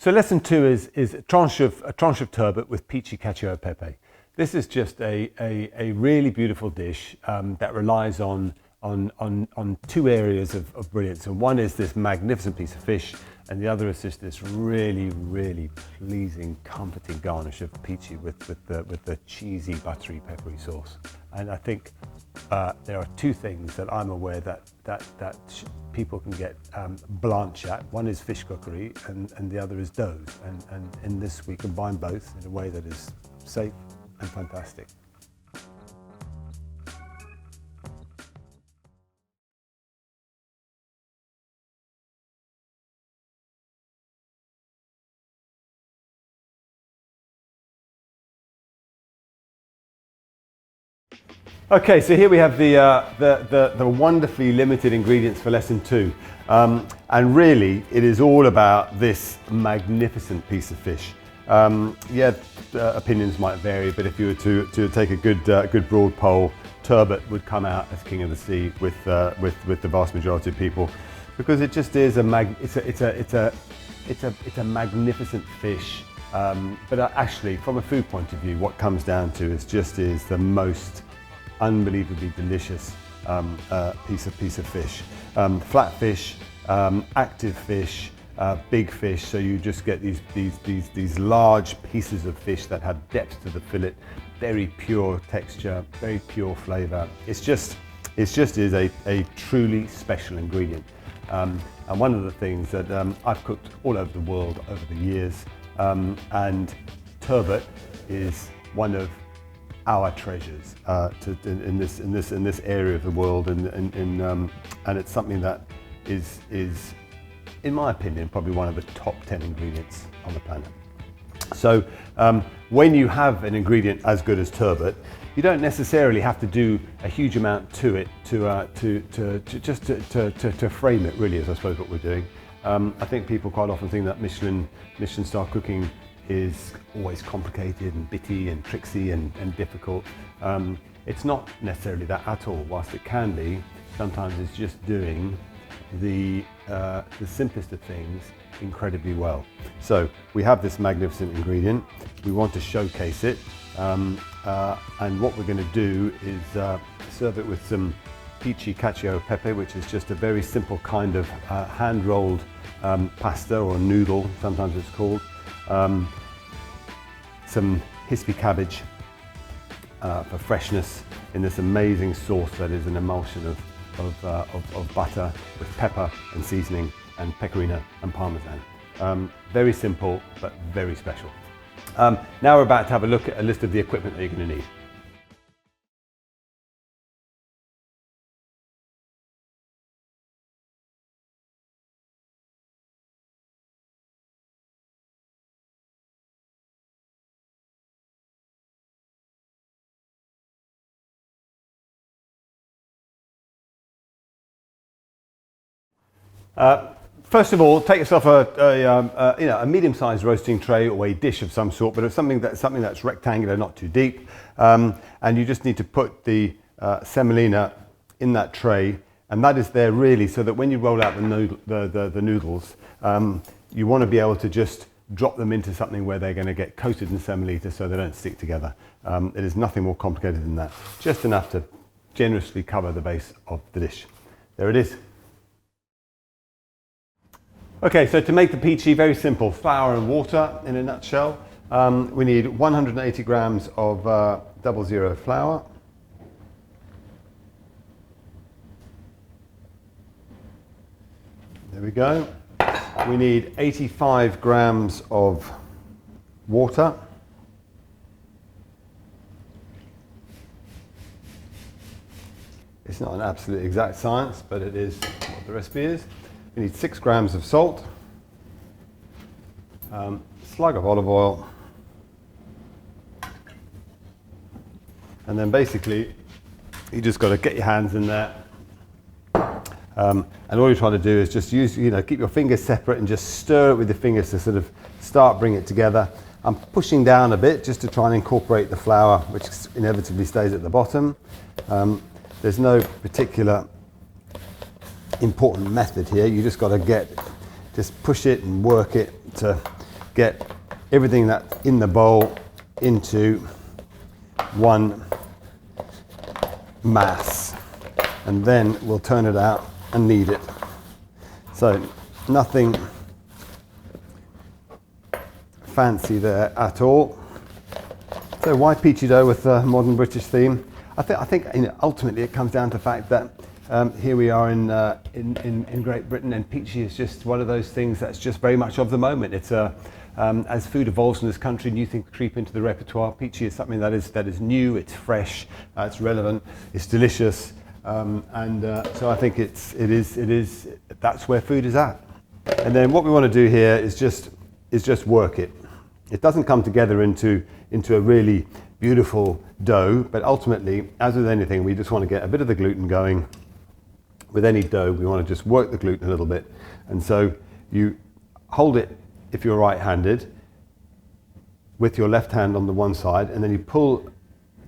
So lesson 2 is a tranche of turbot with pici, cacio, pepe. This is just a really beautiful dish that relies on 2 areas of brilliance. And one is this magnificent piece of fish, and the other is just this really, really pleasing, comforting garnish of pici with the cheesy, buttery, peppery sauce. And I think there are 2 things that I'm aware that people can get blanch at. One is fish cookery, and the other is doughs. And in this, we combine both in a way that is safe and fantastic. Okay, so here we have the wonderfully limited ingredients for lesson 2. And really, it is all about this magnificent piece of fish. Opinions might vary, but if you were to take a good broad poll, turbot would come out as king of the sea with the vast majority of people, because it just is it's a magnificent fish. But actually, from a food point of view, what comes down to is the most unbelievably delicious piece of fish. Flat fish, active fish, big fish. So you just get these large pieces of fish that have depth to the fillet, very pure texture, very pure flavour. It's just is a truly special ingredient. And one of the things that I've cooked all over the world over the years, and turbot is one of our treasures in this area of the world, and it's something that is, in my opinion, probably one of the top 10 ingredients on the planet. So when you have an ingredient as good as turbot, you don't necessarily have to do a huge amount to it to frame it, really, is I suppose what we're doing. I think people quite often think that Michelin Star cooking is always complicated and bitty and tricksy and difficult. It's not necessarily that at all. Whilst it can be, sometimes it's just doing the simplest of things incredibly well. So we have this magnificent ingredient. We want to showcase it, and what we're going to do is serve it with some pici, cacio, pepe, which is just a very simple kind of hand-rolled pasta or noodle, sometimes it's called. Some hispy cabbage for freshness in this amazing sauce that is an emulsion of butter with pepper and seasoning and pecorino and parmesan. Very simple, but very special. Now we're about to have a look at a list of the equipment that you're going to need. First of all, take yourself a medium-sized roasting tray or a dish of some sort, but it's something that's rectangular, not too deep, and you just need to put the semolina in that tray, and that is there really so that when you roll out the noodles, you want to be able to just drop them into something where they're going to get coated in semolina so they don't stick together. It is nothing more complicated than that. Just enough to generously cover the base of the dish. There it is. Okay, so to make the pici, very simple, flour and water in a nutshell. We need 180 grams of 00 flour. There we go. We need 85 grams of water. It's not an absolute exact science, but it is what the recipe is. We need 6 grams of salt, slug of olive oil, and then basically you just got to get your hands in there, and all you're trying to do is just keep your fingers separate and just stir it with your fingers to sort of bring it together. I'm pushing down a bit just to try and incorporate the flour, which inevitably stays at the bottom. There's no particular important method here. You just got to just push it and work it to get everything that's in the bowl into one mass, and then we'll turn it out and knead it. So nothing fancy there at all. So why peachy dough with a modern British theme? I think ultimately it comes down to the fact that here we are in Great Britain, and peachy is just one of those things that's just very much of the moment. It's as food evolves in this country, new things creep into the repertoire. Peachy is something that is new, it's fresh, it's relevant, it's delicious, so I think that's where food is at. And then what we want to do here is just work it. It doesn't come together into a really beautiful dough, but ultimately, as with anything, we just want to get a bit of the gluten going. With any dough, we want to just work the gluten a little bit. And so you hold it, if you're right-handed, with your left hand on the one side, and then you pull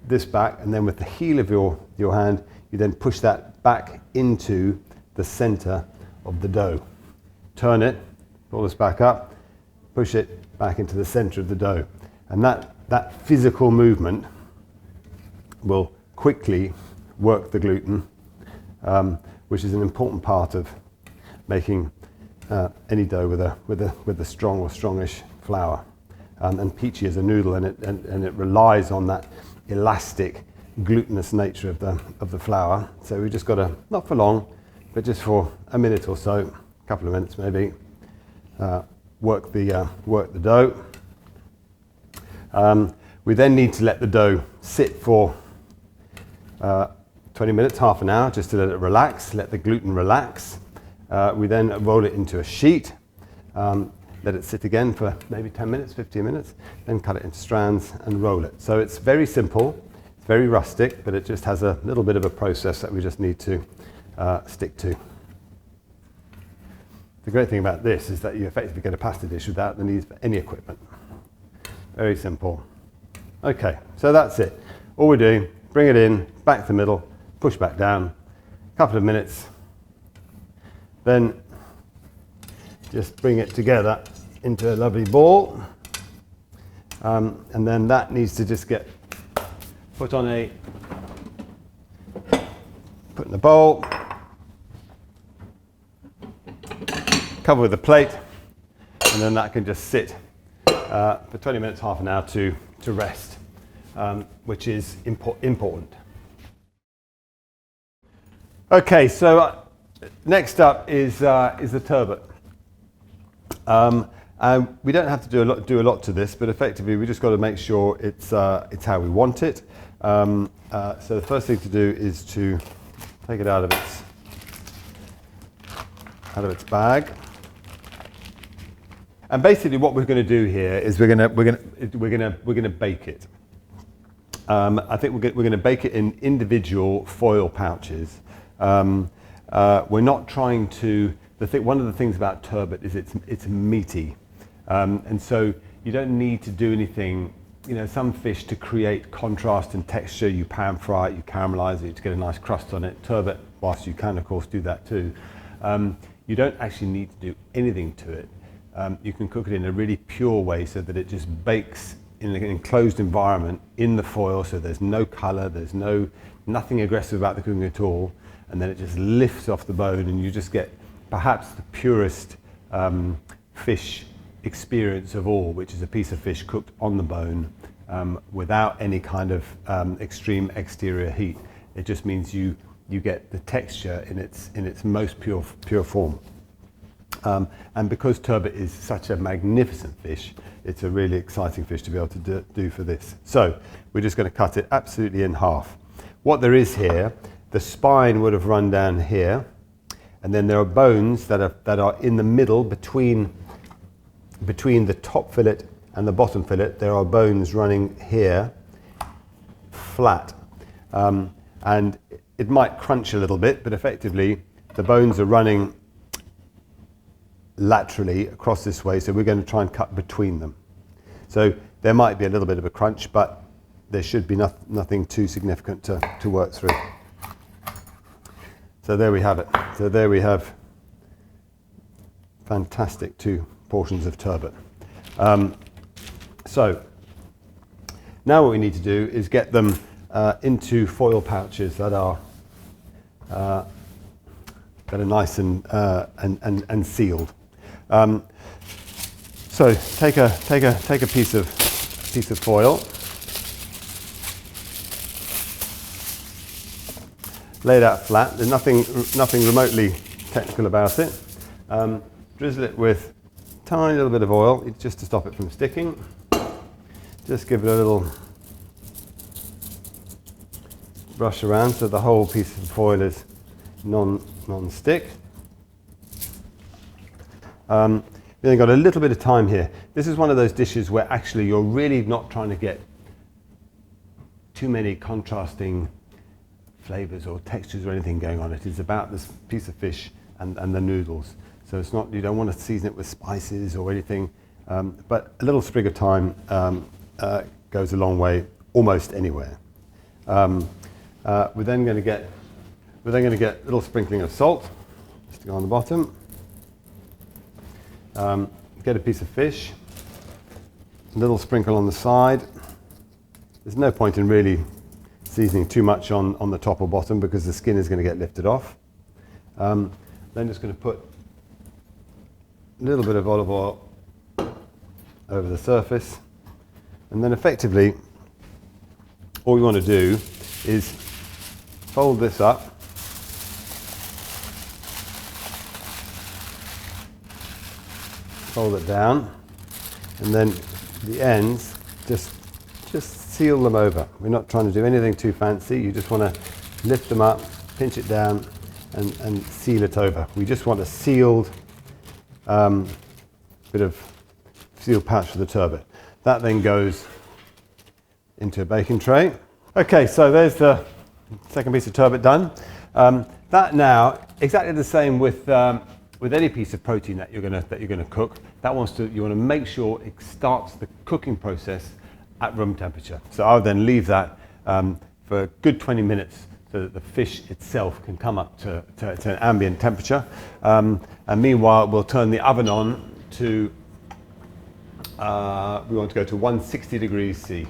this back, and then with the heel of your hand, you then push that back into the center of the dough. Turn it, pull this back up, push it back into the center of the dough. And that physical movement will quickly work the gluten, which is an important part of making any dough with a strong or strongish flour. And peachy is a noodle, and it relies on that elastic, glutinous nature of the flour. So we just got to, not for long, but just for a minute or so, a couple of minutes maybe, work the dough. We then need to let the dough sit for 20 minutes, half an hour, just to let it relax, let the gluten relax. We then roll it into a sheet, let it sit again for maybe 10 minutes, 15 minutes, then cut it into strands and roll it. So it's very simple, it's very rustic, but it just has a little bit of a process that we just need to stick to. The great thing about this is that you effectively get a pasta dish without the need for any equipment. Very simple. Okay, so that's it. All we're doing, bring it in, back to the middle, push back down, a couple of minutes, then just bring it together into a lovely ball, and then that needs to just get put in the bowl, cover with a plate, and then that can just sit for 20 minutes, half an hour to rest, which is important. Okay, so next up is the turbot. And we don't have to do a lot to this, but effectively we just got to make sure it's how we want it. So the first thing to do is to take it out of its bag. And basically, what we're going to do here is we're going to bake it. I think we're going to bake it in individual foil pouches. We're not trying to. One of the things about turbot is it's meaty, and so you don't need to do anything. You know, some fish, to create contrast and texture, you pan fry it, you caramelize it to get a nice crust on it. Turbot, whilst you can of course do that too, you don't actually need to do anything to it. You can cook it in a really pure way so that it just bakes in an enclosed environment in the foil, so there's no colour, there's nothing aggressive about the cooking at all, and then it just lifts off the bone, and you just get perhaps the purest fish experience of all, which is a piece of fish cooked on the bone without any kind of extreme exterior heat. It just means you get the texture in its most pure form. And because turbot is such a magnificent fish, it's a really exciting fish to be able to do for this. So we're just going to cut it absolutely in half. What there is here, the spine would have run down here, and then there are bones that are in the middle between the top fillet and the bottom fillet. There are bones running here, flat, and it might crunch a little bit, but effectively the bones are running laterally across this way, so we're going to try and cut between them. So there might be a little bit of a crunch, but there should be nothing too significant to work through. So there we have it. So there we have fantastic 2 portions of turbot. So now what we need to do is get them into foil pouches that are nice and sealed. So take a piece of foil, lay it out flat. There's nothing remotely technical about it. Drizzle it with a tiny little bit of oil just to stop it from sticking. Just give it a little brush around so the whole piece of foil is non-stick. Then got a little bit of time here. This is one of those dishes where actually you're really not trying to get too many contrasting flavors or textures or anything going on. It is about this piece of fish and the noodles. So it's not, you don't want to season it with spices or anything, but a little sprig of thyme goes a long way almost anywhere. We're then going to get a little sprinkling of salt, just to go on the bottom. Get a piece of fish, a little sprinkle on the side. There's no point in really seasoning too much on the top or bottom because the skin is going to get lifted off. Then just going to put a little bit of olive oil over the surface, and then effectively all we want to do is fold this up, fold it down, and then the ends just seal them over. We're not trying to do anything too fancy. You just want to lift them up, pinch it down, and seal it over. We just want a sealed bit of sealed pouch for the turbot. That then goes into a baking tray. Okay, so there's the second piece of turbot done. That now, exactly the same with any piece of protein that you're gonna cook. You want to make sure it starts the cooking process at room temperature. So I'll then leave that for a good 20 minutes so that the fish itself can come up to an ambient temperature. And meanwhile, we'll turn the oven on to, we want to go to 160 degrees C,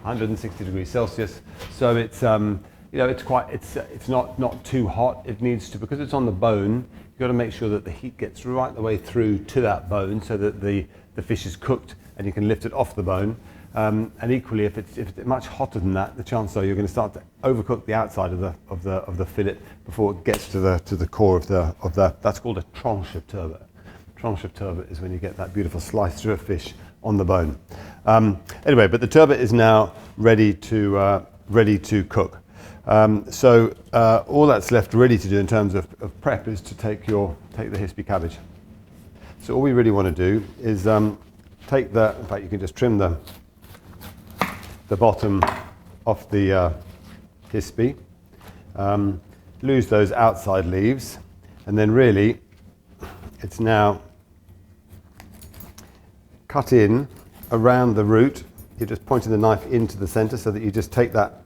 160 degrees Celsius. So it's, it's not too hot. It needs to, because it's on the bone, you've got to make sure that the heat gets right the way through to that bone so that the fish is cooked and you can lift it off the bone. And equally, if it's much hotter than that, the chances are you're going to start to overcook the outside of the fillet before it gets to the core of the. That's called a tranche of turbot. Tranche of turbot is when you get that beautiful slice through a fish on the bone. Anyway, but the turbot is now ready to cook. So all that's left ready to do in terms of prep is to take the hispy cabbage. So all we really want to do is take the. In fact, you can just trim the bottom off the hispy, lose those outside leaves, and then really it's now cut in around the root. You're just pointing the knife into the center so that you just take that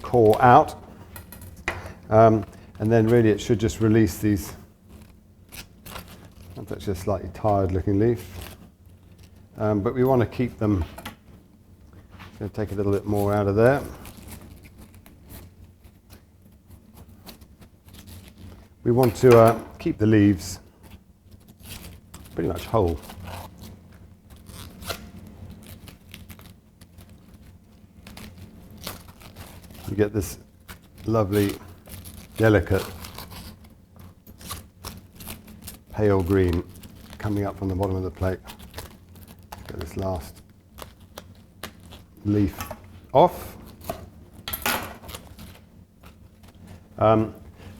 core out, and then really it should just release these. That's actually a slightly tired looking leaf, but we want to keep them. I'm going to take a little bit more out of there. We want to keep the leaves pretty much whole. You get this lovely, delicate pale green coming up from the bottom of the plate. Get this last leaf off.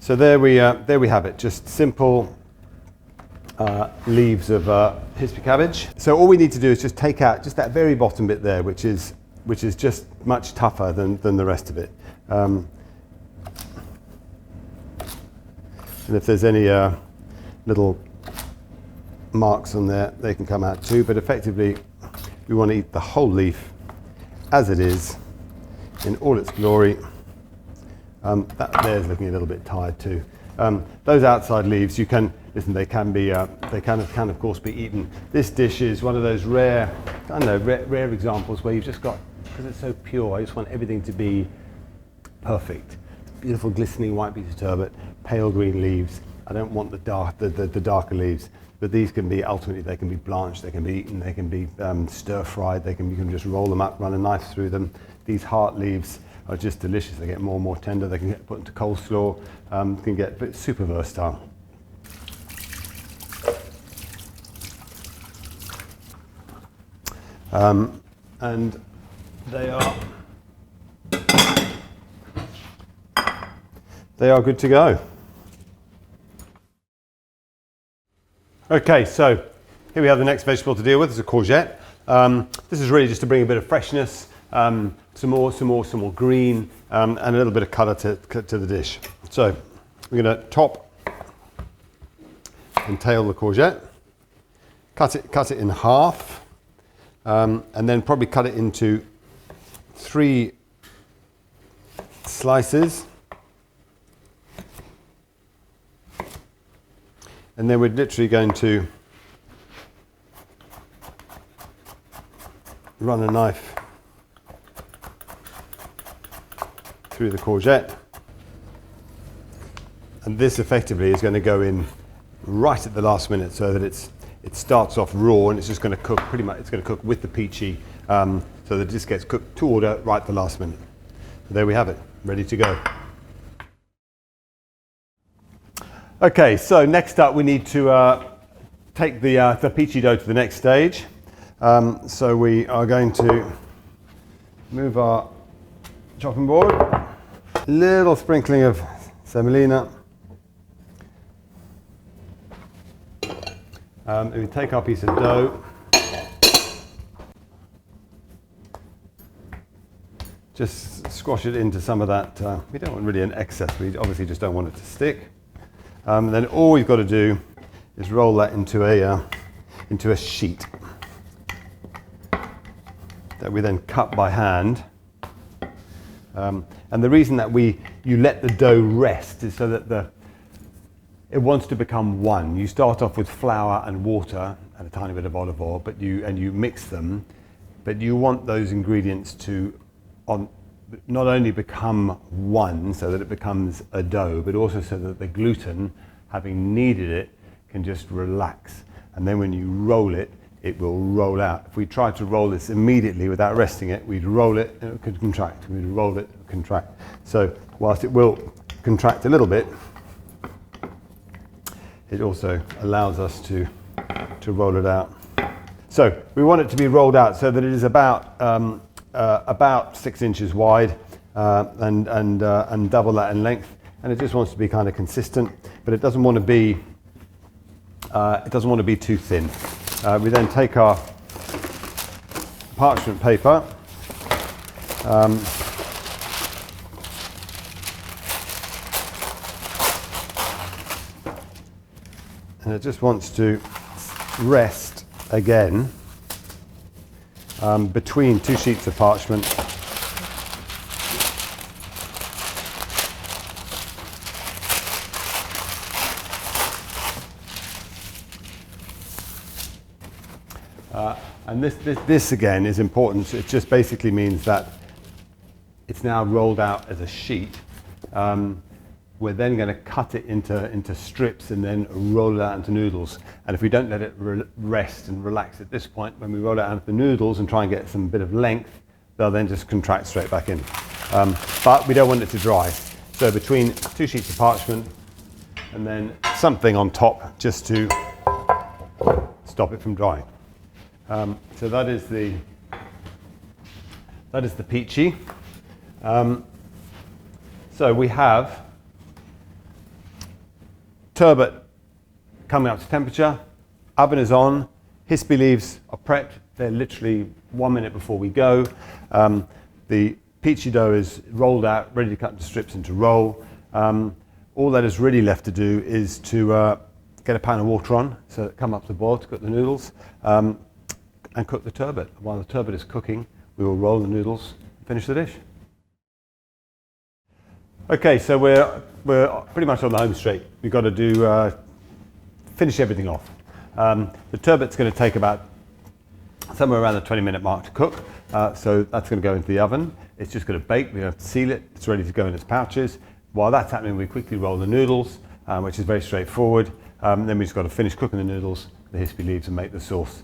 So there we have it. Just simple leaves of hispy cabbage. So all we need to do is just take out just that very bottom bit there, which is just much tougher than the rest of it. And if there's any little marks on there, they can come out too, but effectively we want to eat the whole leaf as it is in all its glory. That there's looking a little bit tired too. Those outside leaves, you can listen. They can be, they can of course be eaten. This dish is one of those rare, I don't know, rare examples where you've just got, because it's so pure. I just want everything to be perfect. Beautiful, glistening white piece of turbot, pale green leaves. I don't want the darker leaves. But these can be, ultimately, they can be blanched, they can be eaten, they can be stir-fried, you can just roll them up, run a knife through them. These heart leaves are just delicious. They get more and more tender. They can get put into coleslaw, can get super versatile. And they are good to go. Okay, so here we have the next vegetable to deal with. It's a courgette. This is really just to bring a bit of freshness, some more green, and a little bit of colour to the dish. So we're going to top and tail the courgette, cut it in half, and then probably cut it into 3 slices. And then we're literally going to run a knife through the courgette. And this effectively is going to go in right at the last minute, so that it starts off raw and it's just going to cook pretty much, it's going to cook with the pici, so that it just gets cooked to order right at the last minute. So there we have it, ready to go. Okay, so next up we need to take the pici dough to the next stage. So we are going to move our chopping board, little sprinkling of semolina. We take our piece of dough, just squash it into some of that. We don't want really an excess, we obviously just don't want it to stick. Then all we've got to do is roll that into a sheet that we then cut by hand. And the reason that you let the dough rest is so that it wants to become one. You start off with flour and water and a tiny bit of olive oil, but you mix them, but you want those ingredients to not only become one, so that it becomes a dough, but also so that the gluten, having kneaded it, can just relax. And then when you roll it, it will roll out. If we tried to roll this immediately without resting it, we'd roll it and it could contract. We'd roll it and contract. So whilst it will contract a little bit, it also allows us to roll it out. So we want it to be rolled out so that it is about 6 inches wide and double that in length, and it just wants to be kind of consistent, but it doesn't want to be too thin. We then take our parchment paper, and it just wants to rest again between 2 sheets of parchment. And this again is important. It just basically means that it's now rolled out as a sheet. We're then going to cut it into strips and then roll it out into noodles. And if we don't let it rest and relax at this point, when we roll it out into the noodles and try and get some bit of length, they'll then just contract straight back in. But we don't want it to dry. So between 2 sheets of parchment and then something on top just to stop it from drying. So that is the pici. So we have turbot coming up to temperature, oven is on, hispi leaves are prepped, they're literally 1 minute before we go. The pici dough is rolled out, ready to cut into strips and to roll. All that is really left to do is to get a pan of water on, so it come up to boil to cook the noodles, and cook the turbot. While the turbot is cooking, we will roll the noodles and finish the dish. Okay, so we're we're pretty much on the home straight. We've got to do finish everything off. The turbot's going to take about somewhere around the 20-minute mark to cook. So that's going to go into the oven. It's just going to bake. We have to seal it. It's ready to go in its pouches. While that's happening, we quickly roll the noodles, which is very straightforward. Then we just got to finish cooking the noodles, the hispy leaves, and make the sauce.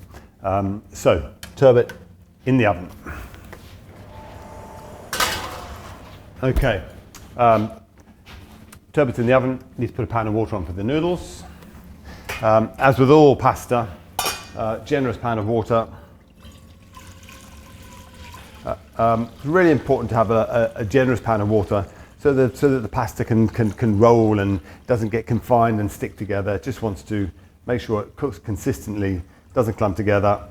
So turbot in the oven. Okay, turbot's in the oven. Need to put a pan of water on for the noodles. As with all pasta, generous pan of water. It's really important to have a generous pan of water so that the pasta can roll and doesn't get confined and stick together. It just wants to make sure it cooks consistently, doesn't clump together.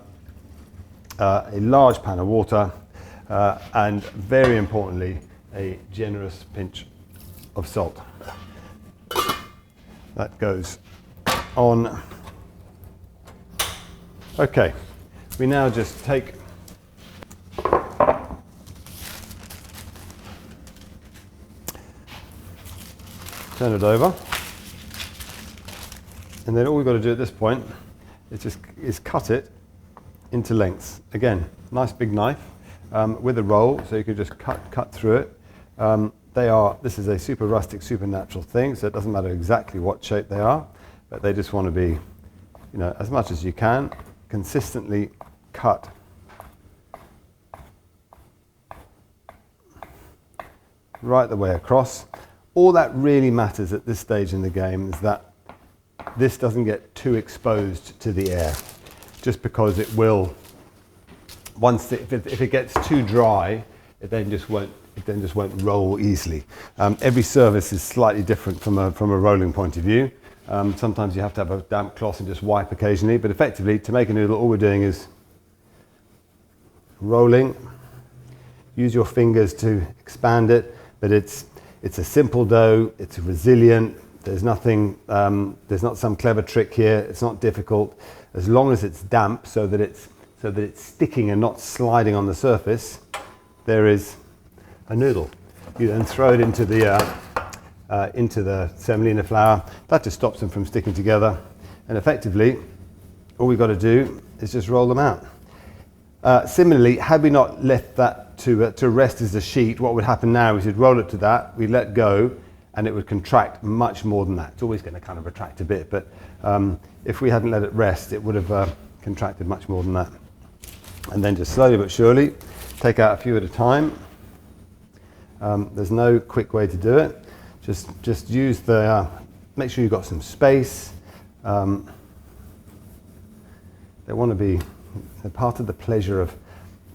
A large pan of water, and very importantly, a generous pinch of salt. That goes on. Okay, we now just take turn it over, and then all we've got to do at this point is cut it into lengths. Again, nice big knife with a roll, so you can just cut through it. This is a super rustic, super natural thing, so it doesn't matter exactly what shape they are, but they just want to be, as much as you can, consistently cut. Right the way across. All that really matters at this stage in the game is that this doesn't get too exposed to the air, just because it will, if it gets too dry, it then just won't roll easily. Every service is slightly different from a rolling point of view. Sometimes you have to have a damp cloth and just wipe occasionally, but effectively, to make a noodle, all we're doing is rolling. Use your fingers to expand it, but it's a simple dough. It's resilient. There's nothing. There's not some clever trick here. It's not difficult, as long as it's damp, so that it's sticking and not sliding on the surface. There is a noodle. You then throw it into the semolina flour. That just stops them from sticking together. And effectively, all we've got to do is just roll them out. Similarly, had we not left that to rest as a sheet, what would happen now is you'd roll it to that, we'd let go, and it would contract much more than that. It's always going to kind of retract a bit, but if we hadn't let it rest, it would have contracted much more than that. And then just slowly but surely, take out a few at a time. There's no quick way to do it. Just use make sure you've got some space. They want to be, part of the pleasure of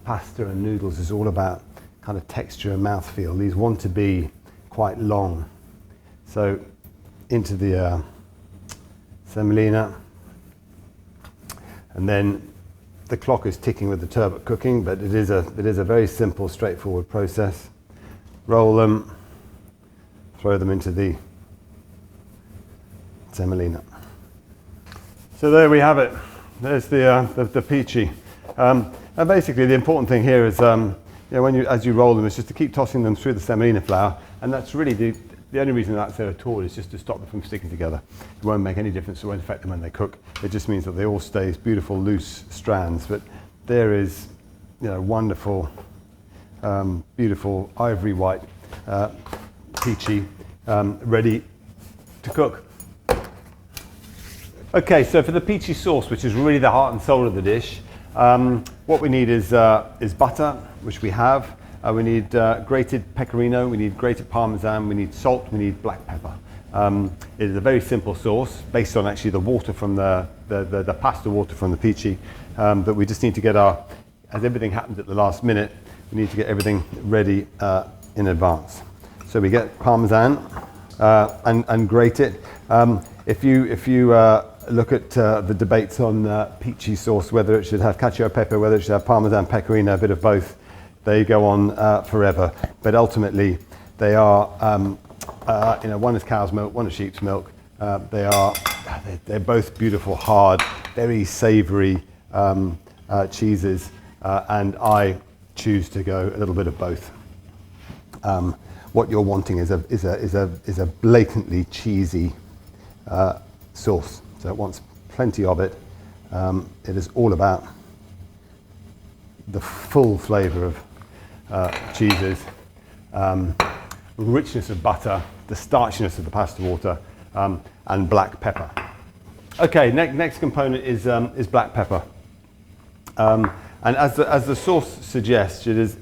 pasta and noodles is all about kind of texture and mouthfeel. These want to be quite long. So into the semolina, and then the clock is ticking with the turbot cooking, but it is a very simple, straightforward process. Roll them, throw them into the semolina. So there we have it. There's the pici. And basically, the important thing here is, as you roll them, is just to keep tossing them through the semolina flour, and that's really the only reason that's there at all is just to stop them from sticking together. It won't make any difference. It won't affect them when they cook. It just means that they all stay as beautiful, loose strands. But there is, wonderful, beautiful ivory white pici ready to cook. Okay, so for the pici sauce, which is really the heart and soul of the dish, what we need is butter, which we have. We need grated pecorino, we need grated parmesan, we need salt, we need black pepper. It is a very simple sauce based on actually the water from the pasta water from the pici, but we just need to get as everything happens at the last minute, we need to get everything ready in advance. So we get parmesan and grate it. If you look at the debates on pici sauce, whether it should have cacio pepe, whether it should have parmesan, pecorino, a bit of both, they go on forever. But ultimately, they are, one is cow's milk, one is sheep's milk. They're both beautiful, hard, very savoury cheeses, and I choose to go a little bit of both. What you're wanting is a blatantly cheesy sauce. So it wants plenty of it. It is all about the full flavour of cheeses, richness of butter, the starchiness of the pasta water, and black pepper. Okay, next component is black pepper. And as the sauce suggests, it is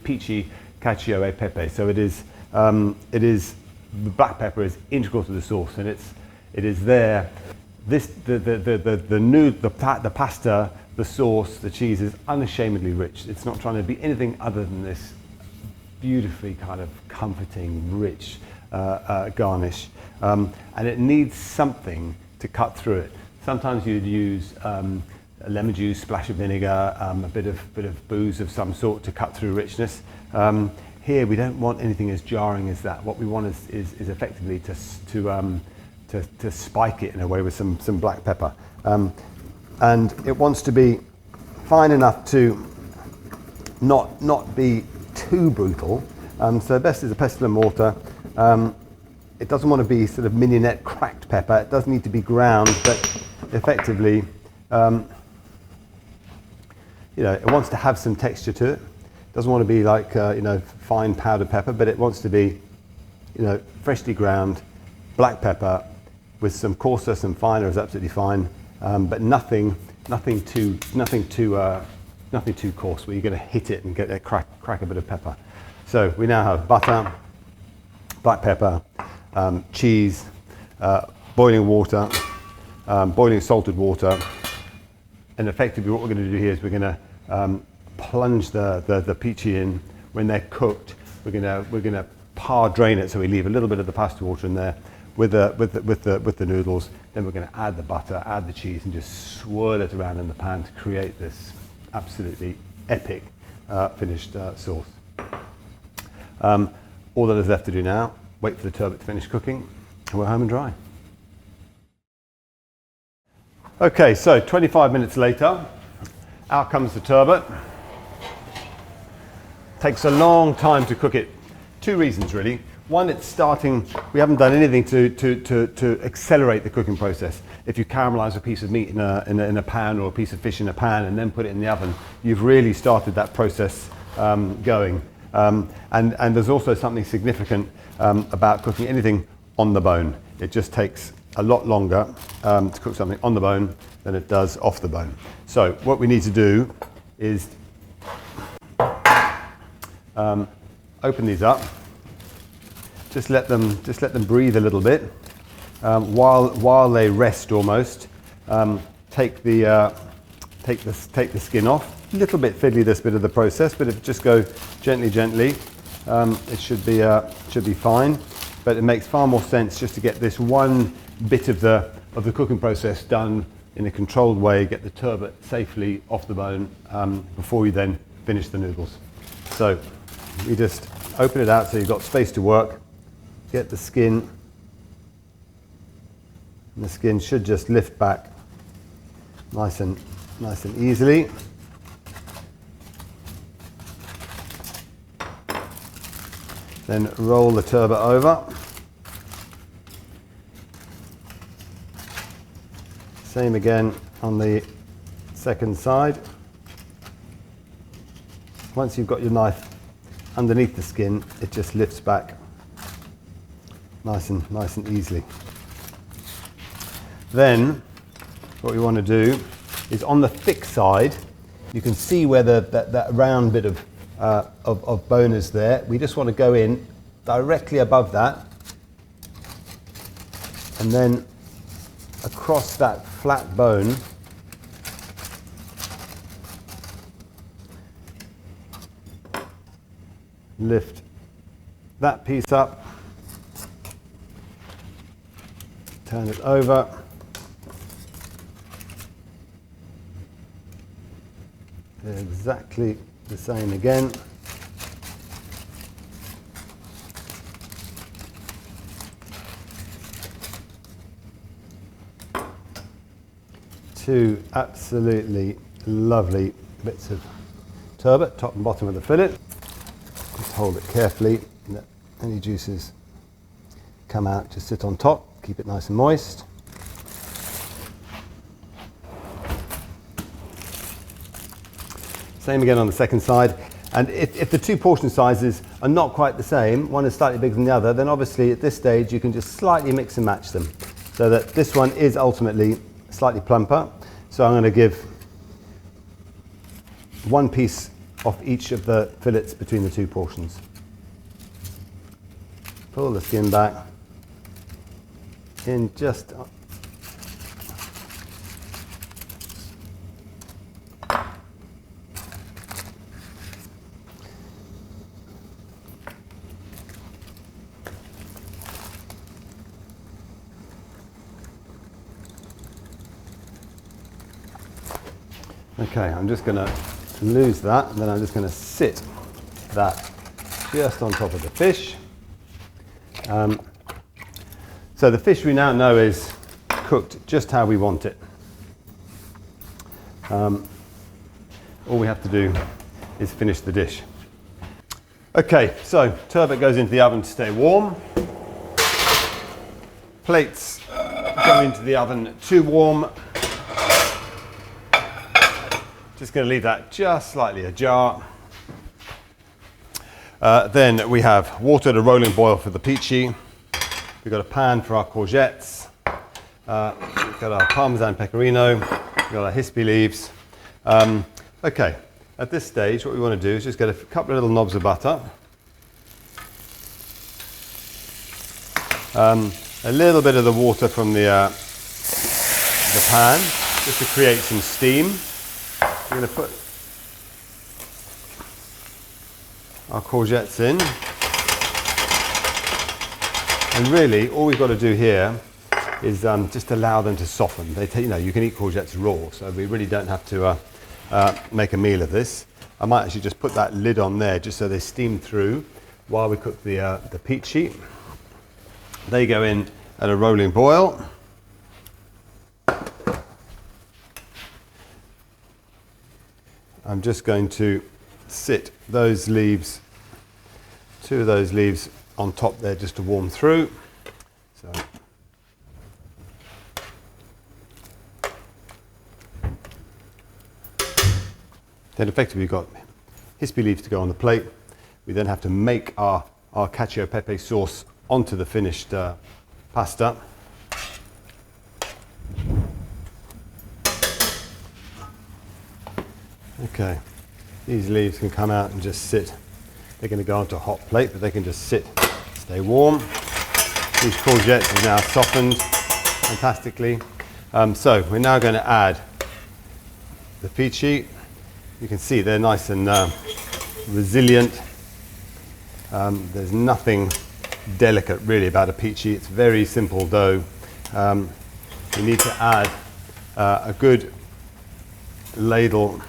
pici, cacio, e pepe. So it is the black pepper is integral to the sauce, and it is there. The pasta, the sauce, the cheese is unashamedly rich. It's not trying to be anything other than this beautifully kind of comforting, rich garnish, and it needs something to cut through it. Sometimes you'd use lemon juice, splash of vinegar, a bit of booze of some sort to cut through richness. Here we don't want anything as jarring as that. What we want is effectively to spike it in a way with some black pepper, and it wants to be fine enough to not be too brutal. So best is a pestle and mortar. It doesn't want to be sort of mignonette cracked pepper. It does need to be ground, but effectively, it wants to have some texture to it. It doesn't want to be like fine powdered pepper, but it wants to be freshly ground black pepper with some coarser, some finer is absolutely fine, but nothing too coarse where you're going to hit it and get that crack a bit of pepper. So we now have butter, black pepper, cheese, boiling water, boiling salted water, and effectively what we're going to do here is we're going to plunge the pici in. When they're cooked, we're going to drain it, so we leave a little bit of the pasta water in there with the noodles. Then we're going to add the butter, add the cheese, and just swirl it around in the pan to create this absolutely epic finished sauce. All that is left to do now, wait for the turbot to finish cooking, and we're home and dry. Okay, so 25 minutes later, out comes the turbot. Takes a long time to cook it. Two reasons really. One, it's starting, we haven't done anything to accelerate the cooking process. If you caramelize a piece of meat in a pan, or a piece of fish in a pan and then put it in the oven, you've really started that process going. And there's also something significant about cooking anything on the bone. It just takes a lot longer to cook something on the bone than it does off the bone. So what we need to do is open these up. Just let them breathe a little bit while they rest almost. Take the skin off. A little bit fiddly, this bit of the process, but if you just go gently, it should be fine. But it makes far more sense just to get this one bit of the cooking process done in a controlled way, get the turbot safely off the bone before you then finish the noodles. So we just open it out so you've got space to work. Get the skin, and the skin should just lift back nice and easily. Then roll the turbot over. Same again on the second side. Once you've got your knife underneath the skin, it just lifts back nice and easily. Then what we want to do is on the thick side, you can see where that round bit of bone is there. We just want to go in directly above that, and then across that flat bone lift that piece up, turn it over, exactly the same again. Two absolutely lovely bits of turbot, top and bottom of the fillet. hold it carefully, and let any juices come out, just sit on top, keep it nice and moist. Same again on the second side. And if the two portion sizes are not quite the same, one is slightly bigger than the other, then obviously at this stage you can just slightly mix and match them so that this one is ultimately slightly plumper. So I'm going to give one piece off each of the fillets between the two portions. Pull the skin back in just okay, I'm just going to lose that, and then I'm just going to sit that just on top of the fish. So the fish we now know is cooked just how we want it. All we have to do is finish the dish. Okay, so turbot goes into the oven to stay warm. Plates go into the oven too warm. Just going to leave that just slightly ajar. Then we have water at a rolling boil for the pici. We've got a pan for our courgettes. We've got our Parmesan pecorino. We've got our hispi leaves. Okay, at this stage what we want to do is just get a couple of little knobs of butter. A little bit of the water from the pan just to create some steam. We're going to put our courgettes in, and really all we've got to do here is just allow them to soften. You can eat courgettes raw, so we really don't have to make a meal of this. I might actually just put that lid on there just so they steam through while we cook the pici. They go in at a rolling boil. I'm just going to sit those leaves, two of those leaves on top there just to warm through. So then effectively we've got hispi leaves to go on the plate. We then have to make our cacio pepe sauce onto the finished pasta. Okay, these leaves can come out and just sit. They're going to go onto a hot plate, but they can just sit, stay warm. These courgettes are now softened fantastically. So we're now going to add the pici. You can see they're nice and resilient. There's nothing delicate really about a pici. It's very simple dough. You need to add a good ladle,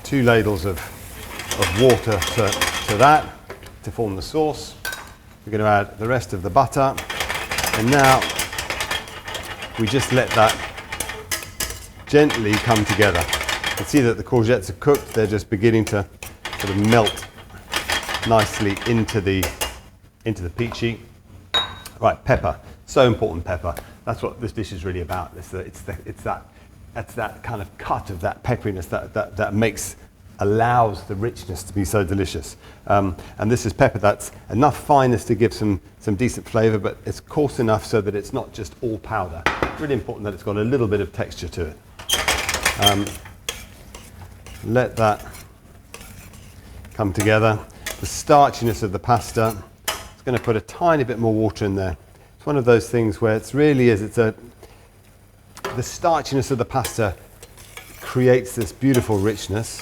2 ladles of water to that to form the sauce. We're going to add the rest of the butter, and now we just let that gently come together. You can see that the courgettes are cooked. They're just beginning to sort of melt nicely into the pici. Right, pepper, so important, pepper. That's what this dish is really about. It's that kind of cut of that pepperiness that allows the richness to be so delicious. And this is pepper that's enough fineness to give some decent flavour, but it's coarse enough so that it's not just all powder. It's really important that it's got a little bit of texture to it. Let that come together. The starchiness of the pasta, it's going to put a tiny bit more water in there. It's one of those things where the starchiness of the pasta creates this beautiful richness.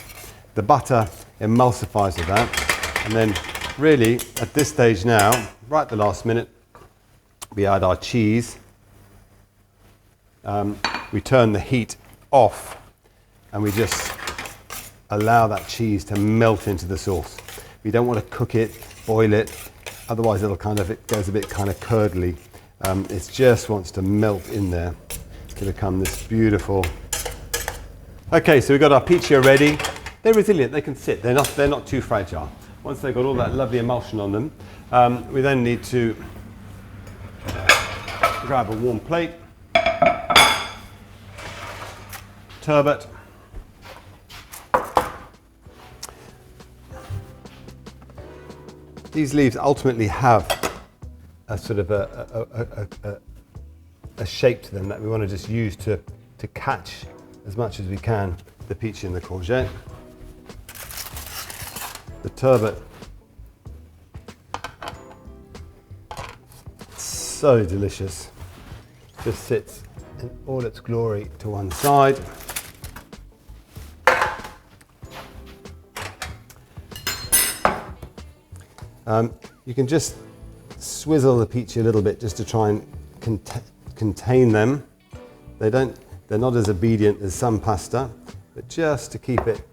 The butter emulsifies with that. And then really at this stage now, right at the last minute, we add our cheese. We turn the heat off and we just allow that cheese to melt into the sauce. We don't want to cook it, boil it, otherwise it goes a bit kind of curdly. It just wants to melt in there to become this beautiful. Okay, so we've got our pici ready. They're resilient, they can sit, they're not too fragile. Once they've got all that lovely emulsion on them, we then need to grab a warm plate, turbot, these leaves ultimately have a sort of a shape to them that we want to just use to catch as much as we can the pici and the courgette. The turbot, so delicious, just sits in all its glory to one side. You can just swizzle the pici a little bit just to try and contain them. They're not as obedient as some pasta, but just to keep it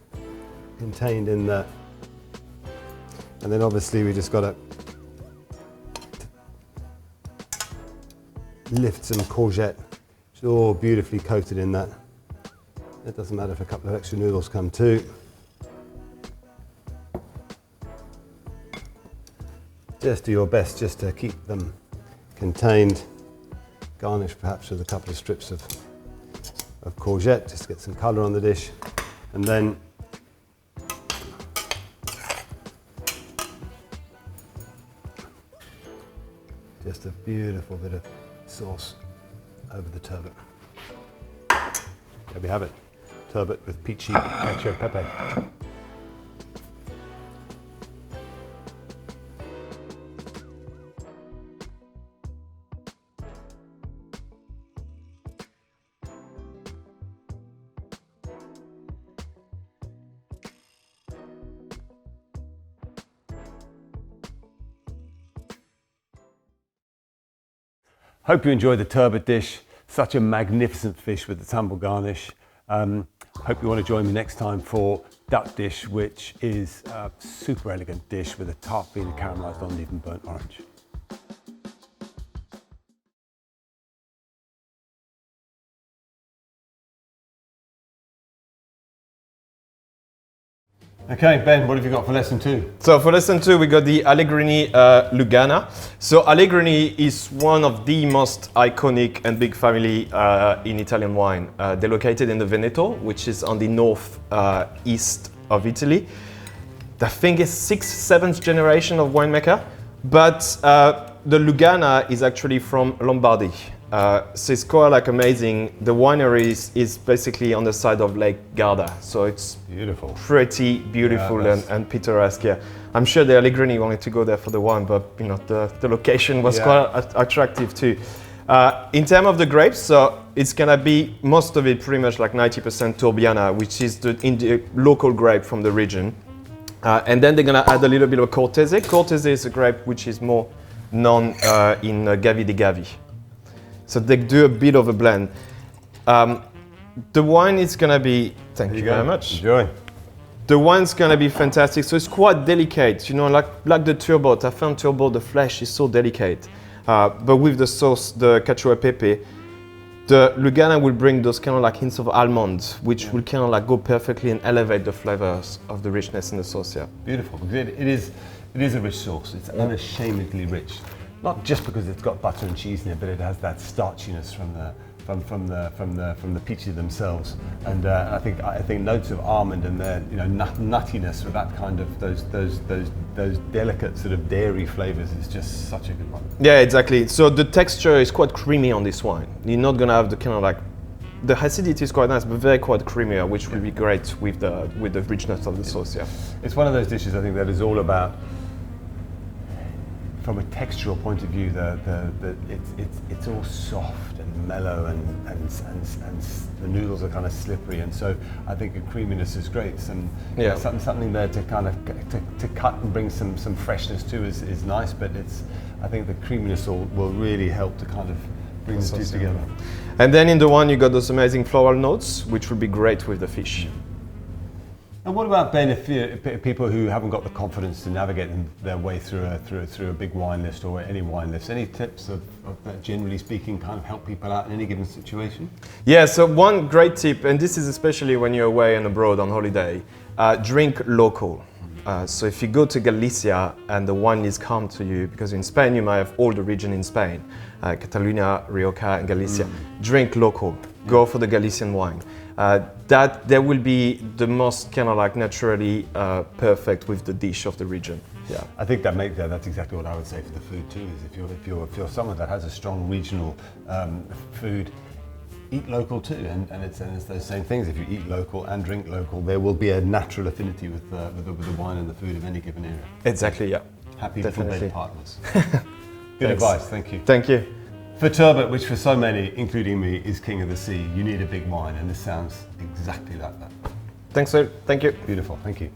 contained in there. And then obviously we just got to lift some courgette, which is all beautifully coated in that. It doesn't matter if a couple of extra noodles come too. Just do your best just to keep them contained. Garnish perhaps with a couple of strips of courgette, just to get some colour on the dish. And then just a beautiful bit of sauce over the turbot. There we have it. Turbot with pici, cacio, pepe. Hope you enjoyed the turbot dish. Such a magnificent fish with the tumble garnish. Hope you want to join me next time for duck dish, which is a super elegant dish with a tart bean, caramelised olive and burnt orange. Okay, Ben, what have you got for lesson 2? So for lesson 2, we got the Allegrini Lugana. So Allegrini is one of the most iconic and big family in Italian wine. They're located in the Veneto, which is on the north east of Italy. I think it's 6th, 7th generation of winemaker, but the Lugana is actually from Lombardy. So it's quite like amazing. The winery is basically on the side of Lake Garda, so it's beautiful, pretty beautiful, yeah, and picturesque. Yeah, I'm sure the Allegrini wanted to go there for the wine, but you know the location was quite attractive too. In terms of the grapes, so it's gonna be most of it pretty much like 90% Torbiana, which is the local grape from the region, and then they're gonna add a little bit of Cortese. Cortese is a grape which is more known in Gavi di Gavi. So they do a bit of a blend. The wine is gonna be, thank you very much. Enjoy. The wine's gonna be fantastic. So it's quite delicate, you know, like the turbot. I found turbot, the flesh is so delicate. But with the sauce, the cacio e pepe, the Lugana will bring those kind of like hints of almond, which will kind of like go perfectly and elevate the flavors of the richness in the sauce. Yeah. Beautiful. It is a rich sauce. It's unashamedly rich. Not just because it's got butter and cheese in it, but it has that starchiness from the pici themselves, and I think notes of almond and their nuttiness with that kind of those delicate sort of dairy flavors is just such a good one. Yeah, exactly. So the texture is quite creamy on this wine. You're not gonna have the kind of like the acidity is quite nice, but very quite creamier, which will be great with the richness of the sauce. Yeah, it's one of those dishes I think that is all about. From a textural point of view, it's all soft and mellow, and the noodles are kind of slippery, and so I think the creaminess is great. Something there to kind of to cut and bring some freshness to is nice, but I think the creaminess will really help to kind of bring the two together. And then in the wine you got those amazing floral notes, which will be great with the fish. And what about Ben, if people who haven't got the confidence to navigate their way through a big wine list or any wine list? Any tips of that, generally speaking, kind of help people out in any given situation? Yeah, so one great tip, and this is especially when you're away and abroad on holiday, drink local. So if you go to Galicia and the wine list come to you, because in Spain you might have all the region in Spain, Catalonia, Rioja and Galicia, drink local, go for the Galician wine. That will be the most kind of like naturally perfect with the dish of the region. Yeah, I think that's exactly what I would say for the food too. Is if you're someone that has a strong regional food, eat local too, and it's those same things. If you eat local and drink local, there will be a natural affinity with the wine and the food of any given area. Exactly. Yeah. Happy full-bed partners. Good advice. Thank you. Thank you. For turbot, which for so many, including me, is king of the sea, you need a big wine, and this sounds exactly like that. Thanks, sir. Thank you. Beautiful. Thank you.